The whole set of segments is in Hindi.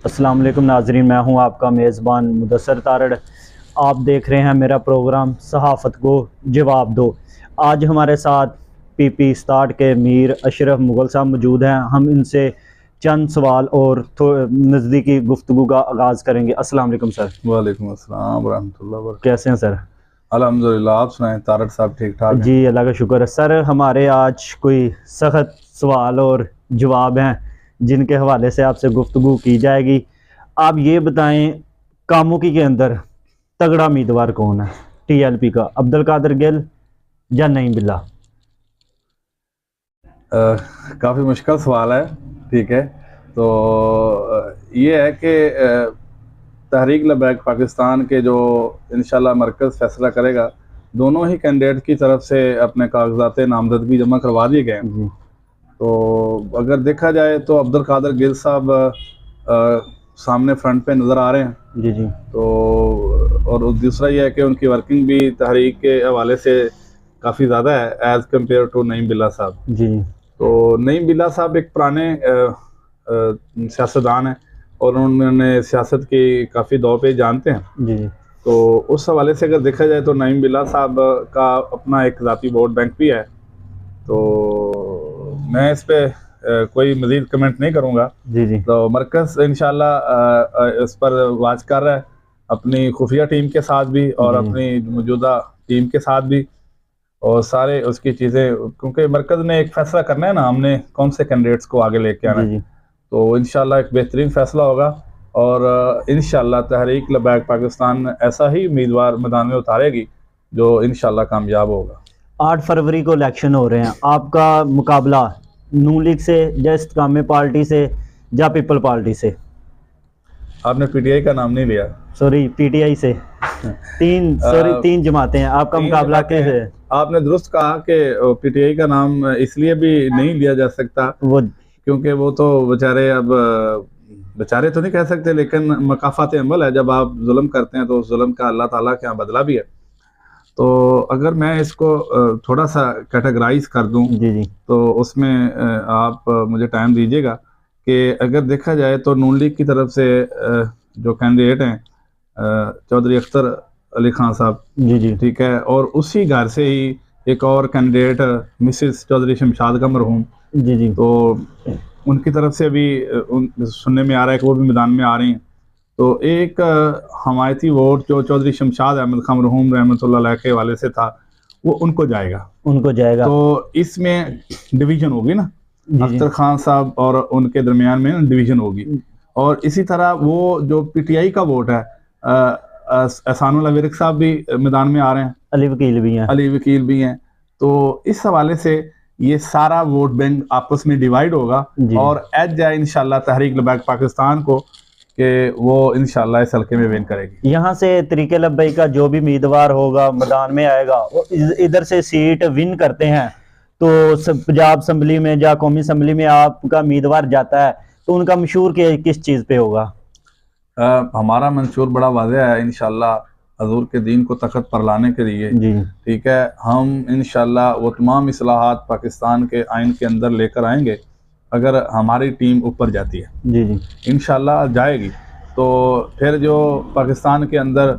अस्सलाम वालेकुम नाजरीन, मैं हूं आपका मेज़बान मुदस्सर तारड़। आप देख रहे हैं मेरा प्रोग्राम सहाफ़त को जवाब दो। आज हमारे साथ पीपी स्टार्ट के मीर अशरफ मुग़ल साहब मौजूद हैं। हम इनसे चंद सवाल और नज़दीकी गुफ्तगू का आगाज़ करेंगे। अस्सलाम वालेकुम सर। वालेकुम अस्सलाम रहमतुल्लाह व बरकातहू। कैसे हैं सर? अल्हम्दुलिल्लाह, आप सुनाएं तारड़ साहब ठीक ठाक हैं? जी अल्लाह का शुक्र है सर। हमारे आज कोई सख्त सवाल और जवाब हैं जिनके हवाले से आपसे गुफ्तगू की जाएगी। आप ये बताएं, कामुकी के अंदर तगड़ा उम्मीदवार कौन है टीएलपी का? अब्दुल कादिर गिल या नईम बिल्ला? काफ़ी मुश्किल सवाल है। ठीक है, तो ये है कि तहरीक लबैक पाकिस्तान के जो इंशाल्लाह मरकज़ फैसला करेगा, दोनों ही कैंडिडेट की तरफ से अपने कागजात नामजदगी जमा करवा दिए गए हैं। तो अगर देखा जाए तो अब्दुल कादिर गिल साहब सामने फ्रंट पे नज़र आ रहे हैं। जी जी। तो और दूसरा ये है कि उनकी वर्किंग भी तहरीक के हवाले से काफ़ी ज़्यादा है एज़ कम्पेयर टू नईम बिल्ला साहब। जी तो नईम बिल्ला साहब एक पुराने सियासतदान हैं और उन्होंने सियासत की काफ़ी दौर पे जानते हैं। जी जी। तो उस हवाले से अगर देखा जाए तो नईम बिल्ला साहब का अपना एक ज़ाती वोट बैंक भी है। तो मैं इस पे कोई मज़ीद कमेंट नहीं करूँगा। जी जी। तो मरकज़ इंशाल्लाह इस पर वाच कर रहा है, अपनी खुफिया टीम के साथ भी और जी अपनी मौजूदा टीम के साथ भी, और सारे उसकी चीज़ें, क्योंकि मरकज़ ने एक फ़ैसला करना है ना, हमने कौन से कैंडिडेट्स को आगे लेके आना जी है। जी। तो इंशाल्लाह एक बेहतरीन फ़ैसला होगा और इंशाल्लाह तहरीक लबैक पाकिस्तान ऐसा ही उम्मीदवार मैदान में उतारेगी जो इंशाल्लाह कामयाब होगा। 8 फरवरी को इलेक्शन हो रहे हैं। आपका मुकाबला नून लीग से या इस्तेकाम पार्टी से या पीपल पार्टी से? आपने पीटीआई का नाम नहीं लिया। सॉरी, पीटीआई से। तीन जमातें हैं। आपका तीन मुकाबला जमातें किस हैं। है? आपने दुरुस्त कहा कि पीटीआई का नाम इसलिए भी नहीं लिया जा सकता वो क्योंकि वो तो बेचारे, अब बेचारे तो नहीं कह सकते, लेकिन मकाफात अमल है। जब आप जुल्म करते हैं तो उस जुल्म का अल्लाह ताला के यहाँ बदला भी है। तो अगर मैं इसको थोड़ा सा कैटेगराइज कर दूं जी जी। तो उसमें आप मुझे टाइम दीजिएगा कि अगर देखा जाए तो नून लीग की तरफ से जो कैंडिडेट हैं चौधरी अख्तर अली खान साहब, जी जी। ठीक है, और उसी घर से ही एक और कैंडिडेट मिसिस चौधरी शमशाद का मरहूम, जी जी। तो उनकी तरफ से भी सुनने में आ रहा है कि वो भी मैदान में आ रही हैं। तो एक हमायती वोट जो चौधरी शमशाद अहमद खान मरहूम रहमतुल्लाह अलैह के वाले से था, वो उनको जाएगा। उनको जाएगा। तो इसमें डिवीजन होगी ना, जी जी। अख्तर खान साहब और उनके दरमियान में ना डिवीजन होगी। और इसी तरह वो जो पीटीआई का वोट है, एहसानुल विरक साहब भी मैदान में आ रहे हैं, अली वकील भी हैं। अली वकील भी हैं। तो इस हवाले से ये सारा वोट बैंक आपस में डिवाइड होगा जी और एज जाए इंशाल्लाह तहरीक लबैक पाकिस्तान को कि वो इंशाल्लाह इस हल्के में विन करेगी। यहाँ से तरीके लब्बई का जो भी उम्मीदवार होगा मैदान में आएगा, वो इधर से सीट विन करते हैं तो पंजाब असम्बली में या कौमी असम्बली में आपका उम्मीदवार जाता है तो उनका मशहूर के किस चीज़ पे होगा? हमारा मंशूर बड़ा वाज़ेह है, इंशाल्लाह हजूर के दीन को तख़त पर लाने के लिए। जी ठीक है, हम इंशाल्लाह वो तमाम इस्लाहात पाकिस्तान के आइन के अंदर लेकर आएंगे अगर हमारी टीम ऊपर जाती है। जी जी। इंशाल्लाह जाएगी तो फिर जो पाकिस्तान के अंदर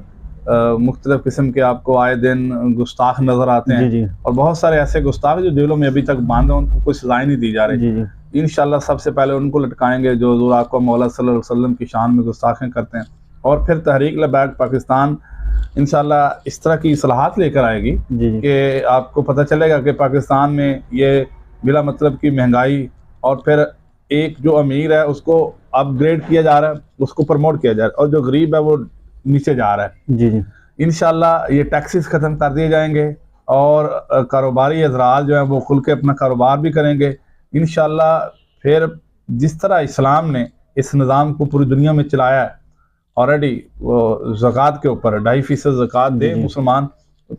मुख्तलिफ़ किस्म के आपको आए दिन गुस्ताख नज़र आते जी हैं, जी। और बहुत सारे ऐसे गुस्ताख जो जेलों में अभी तक बंद हैं, उनको कोई सज़ाएँ नहीं दी जा रही। जी जी। इंशाल्लाह सबसे पहले उनको लटकाएंगे जो हज़ूर आपका मौला सल्लल्लाहु अलैहि वसल्लम की शान में गुस्ताखें करते हैं। और फिर तहरीक लबैक पाकिस्तान इंशाल्लाह इस तरह की इस्लाहात लेकर आएगी जी जी। कि आपको पता चलेगा कि पाकिस्तान में ये बिला मतलब की महंगाई, और फिर एक जो अमीर है उसको अपग्रेड किया जा रहा है, उसको प्रमोट किया जा रहा है, और जो गरीब है वो नीचे जा रहा है। जी जी। इंशाल्लाह ये टैक्सेस ख़त्म कर दिए जाएंगे और कारोबारी हज़रात जो हैं वो खुल के अपना कारोबार भी करेंगे इंशाल्लाह। फिर जिस तरह इस्लाम ने इस निज़ाम को पूरी दुनिया में चलाया है ऑलरेडी, वो ज़कात के ऊपर 2.5% ज़कात दे मुसलमान,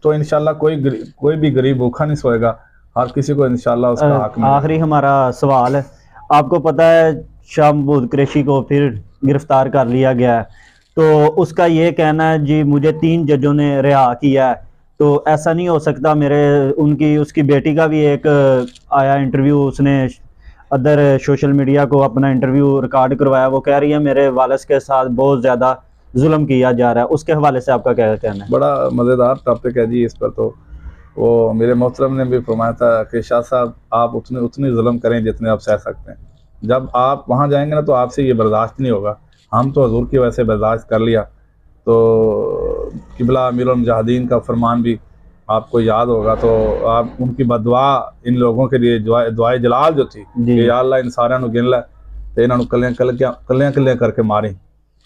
तो इंशाल्लाह कोई भी गरीब भूखा नहीं सोएगा, हर किसी को इंशाल्लाह उसका हक मिलेगा। आखिरी हमारा सवाल है, आपको पता है शाह महमूद कुरैशी को फिर गिरफ्तार कर लिया गया है, तो उसका ये कहना है जी मुझे 3 जजों ने रिहा किया है, तो ऐसा नहीं हो सकता? मेरे उनकी उसकी बेटी का भी एक आया इंटरव्यू, उसने अदर सोशल मीडिया को अपना इंटरव्यू रिकॉर्ड करवाया, वो कह रही है मेरे वालिद के साथ बहुत ज़्यादा जुल्म किया जा रहा है, उसके हवाले से आपका क्या कहना है? बड़ा मज़ेदार टॉपिक है जी। इस पर तो वो मेरे मोहतरम ने भी फरमाया था कि शाह साहब आप उतनी जुल्म करें जितने आप सह सकते हैं। जब आप वहाँ जाएंगे ना तो आपसे ये बर्दाश्त नहीं होगा। हम तो हजूर की वजह से बर्दाश्त कर लिया। तो किबला अमीरुल मुजाहिदीन का फरमान भी आपको याद होगा, तो आप उनकी बदुआ इन लोगों के लिए दुआए जलाल जो थी कि या अल्लाह इन सारिਆਂ ਨੂੰ गिन लै तो इन्होंने कलियां कलियां करके मारी।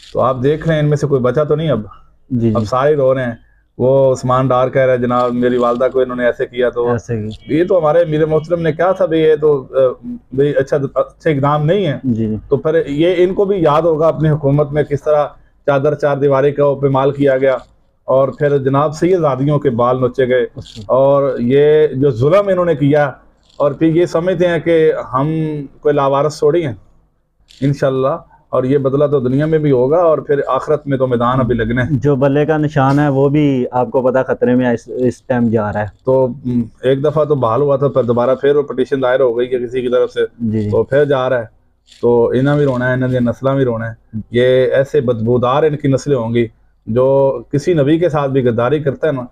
तो आप देख रहे हैं इनमें से कोई बचा तो नहीं अब। जी अब सारे रो रहे हैं। वो उस्मान डार कह रहे हैं जनाब मेरी वालदा को इन्होंने ऐसे किया। तो ऐसे ही ये तो हमारे मीर मोहतरम ने कहा था भाई ये तो भाई अच्छे इकदाम नहीं है। जी तो फिर ये इनको भी याद होगा अपनी हुकूमत में किस तरह चादर चार दीवारी का उपमाल किया गया और फिर जनाब सैयदजादियों के बाल नोचे गए और ये जो जुल्म इन्होंने किया और फिर ये समझते हैं कि हम कोई लावारिस छोड़ी हैं इंशाल्लाह, और ये बदला तो दुनिया में भी होगा और फिर आखिरत में तो मैदान अभी लगने हैं। जो बल्ले का निशान है वो भी आपको पता खतरे में इस टाइम जा रहा है। तो एक दफ़ा तो बहाल हुआ था, फिर दोबारा फिर वो पटिशन दायर हो गई कि किसी की तरफ से, जी तो फिर जा रहा है। तो इन्हें भी रोना है, इन्हें नस्लें भी रोना है। ये ऐसे बदबूदार इनकी नस्लें होंगी जो किसी नबी के साथ भी गद्दारी करता है ना,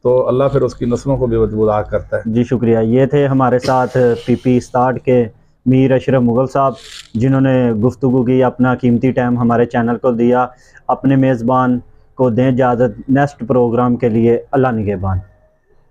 तो अल्लाह फिर उसकी नस्लों को भी बदबूदार करता है। जी शुक्रिया। ये थे हमारे साथ पीपी स्टार्ट के मीर अशरफ मुगल साहब, जिन्होंने गुफ्तगू की, अपना कीमती टाइम हमारे चैनल को दिया। अपने मेज़बान को दें इजाज़त, नेक्स्ट प्रोग्राम के लिए अल्लाह निगहबान।